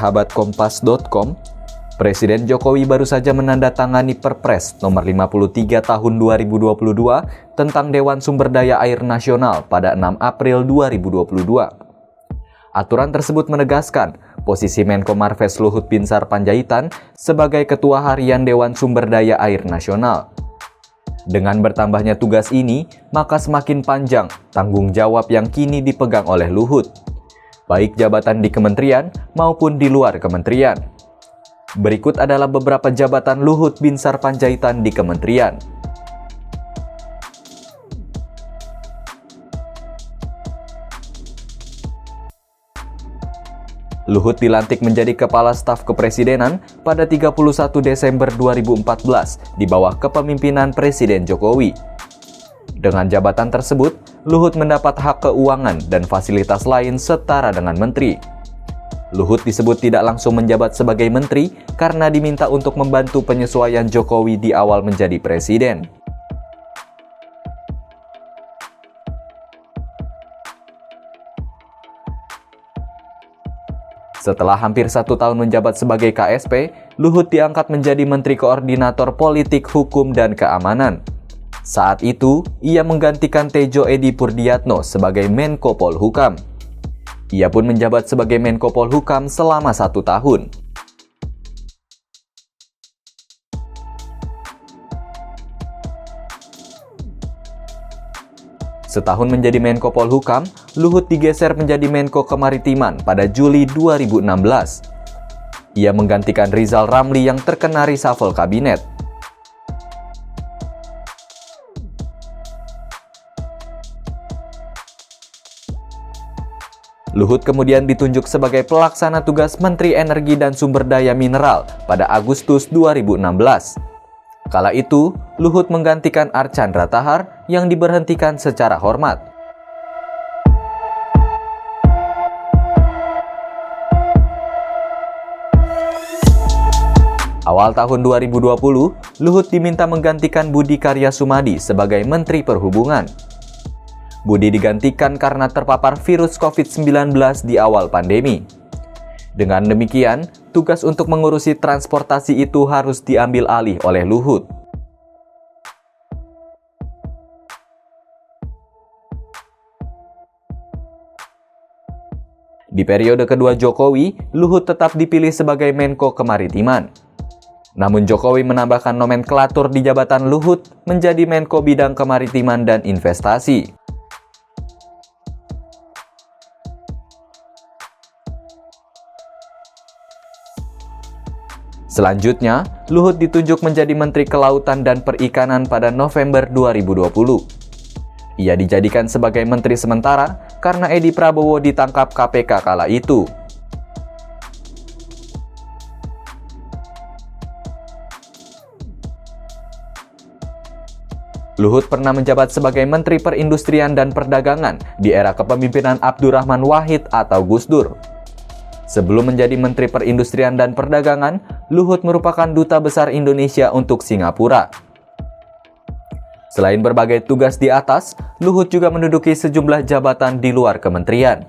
sahabat kompas.com, Presiden Jokowi baru saja menandatangani Perpres nomor 53 tahun 2022 tentang Dewan Sumber Daya Air Nasional pada 6 April 2022. Aturan tersebut menegaskan posisi Menko Marves Luhut Binsar Panjaitan sebagai Ketua Harian Dewan Sumber Daya Air Nasional. Dengan bertambahnya tugas ini, maka semakin panjang tanggung jawab yang kini dipegang oleh Luhut, baik jabatan di kementerian maupun di luar kementerian. Berikut adalah beberapa jabatan Luhut Binsar Panjaitan di kementerian. Luhut dilantik menjadi Kepala Staf Kepresidenan pada 31 Desember 2014 di bawah kepemimpinan Presiden Jokowi. Dengan jabatan tersebut, Luhut mendapat hak keuangan dan fasilitas lain setara dengan menteri. Luhut disebut tidak langsung menjabat sebagai menteri karena diminta untuk membantu penyesuaian Jokowi di awal menjadi presiden. Setelah hampir 1 tahun menjabat sebagai KSP, Luhut diangkat menjadi Menteri Koordinator Politik, Hukum, dan Keamanan. Saat itu, ia menggantikan Tejo Edi Purdiatno sebagai Menko Polhukam. Ia pun menjabat sebagai Menko Polhukam selama 1 tahun. Setahun menjadi Menko Polhukam, Luhut digeser menjadi Menko Kemaritiman pada Juli 2016. Ia menggantikan Rizal Ramli yang terkena reshuffle kabinet. Luhut kemudian ditunjuk sebagai pelaksana tugas Menteri Energi dan Sumber Daya Mineral pada Agustus 2016. Kala itu, Luhut menggantikan Archandra Tahar yang diberhentikan secara hormat. Awal tahun 2020, Luhut diminta menggantikan Budi Karya Sumadi sebagai Menteri Perhubungan. Budi digantikan karena terpapar virus COVID-19 di awal pandemi. Dengan demikian, tugas untuk mengurusi transportasi itu harus diambil alih oleh Luhut. Di periode kedua Jokowi, Luhut tetap dipilih sebagai Menko Kemaritiman. Namun Jokowi menambahkan nomenklatur di jabatan Luhut menjadi Menko Bidang Kemaritiman dan Investasi. Selanjutnya, Luhut ditunjuk menjadi Menteri Kelautan dan Perikanan pada November 2020. Ia dijadikan sebagai menteri sementara karena Edi Prabowo ditangkap KPK kala itu. Luhut pernah menjabat sebagai Menteri Perindustrian dan Perdagangan di era kepemimpinan Abdurrahman Wahid atau Gus Dur. Sebelum menjadi Menteri Perindustrian dan Perdagangan, Luhut merupakan Duta Besar Indonesia untuk Singapura. Selain berbagai tugas di atas, Luhut juga menduduki sejumlah jabatan di luar kementerian.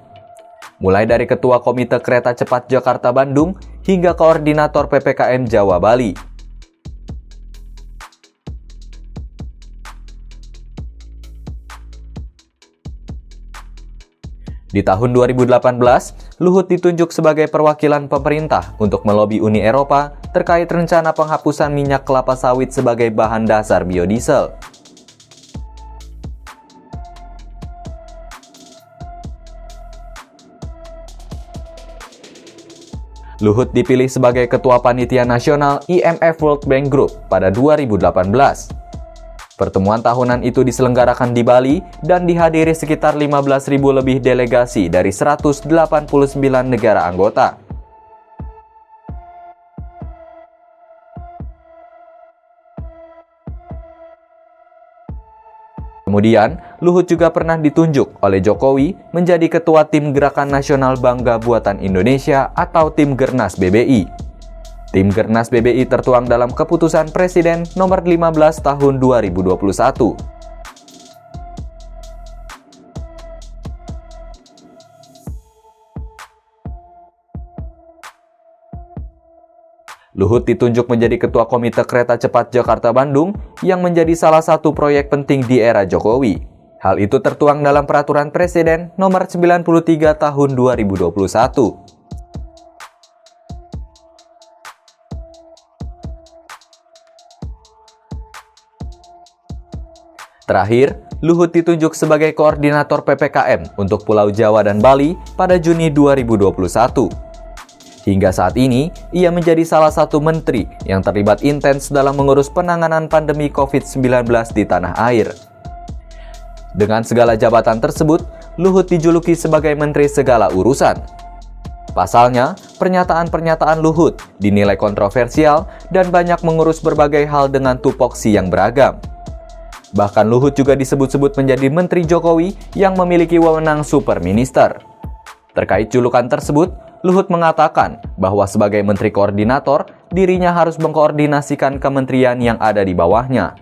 Mulai dari Ketua Komite Kereta Cepat Jakarta-Bandung hingga Koordinator PPKM Jawa Bali. Di tahun 2018, Luhut ditunjuk sebagai perwakilan pemerintah untuk melobi Uni Eropa terkait rencana penghapusan minyak kelapa sawit sebagai bahan dasar biodiesel. Luhut dipilih sebagai Ketua Panitia Nasional IMF World Bank Group pada 2018. Pertemuan tahunan itu diselenggarakan di Bali dan dihadiri sekitar 15.000 lebih delegasi dari 189 negara anggota. Kemudian, Luhut juga pernah ditunjuk oleh Jokowi menjadi Ketua Tim Gerakan Nasional Bangga Buatan Indonesia atau Tim Gernas BBI. Tim Gernas BBI tertuang dalam Keputusan Presiden Nomor 15 Tahun 2021. Luhut ditunjuk menjadi Ketua Komite Kereta Cepat Jakarta-Bandung yang menjadi salah satu proyek penting di era Jokowi. Hal itu tertuang dalam Peraturan Presiden Nomor 93 Tahun 2021. Terakhir, Luhut ditunjuk sebagai Koordinator PPKM untuk Pulau Jawa dan Bali pada Juni 2021. Hingga saat ini, ia menjadi salah satu menteri yang terlibat intens dalam mengurus penanganan pandemi COVID-19 di tanah air. Dengan segala jabatan tersebut, Luhut dijuluki sebagai Menteri Segala Urusan. Pasalnya, pernyataan-pernyataan Luhut dinilai kontroversial dan banyak mengurus berbagai hal dengan tupoksi yang beragam. Bahkan Luhut juga disebut-sebut menjadi Menteri Jokowi yang memiliki wewenang super minister. Terkait julukan tersebut, Luhut mengatakan bahwa sebagai Menteri Koordinator, dirinya harus mengkoordinasikan kementerian yang ada di bawahnya.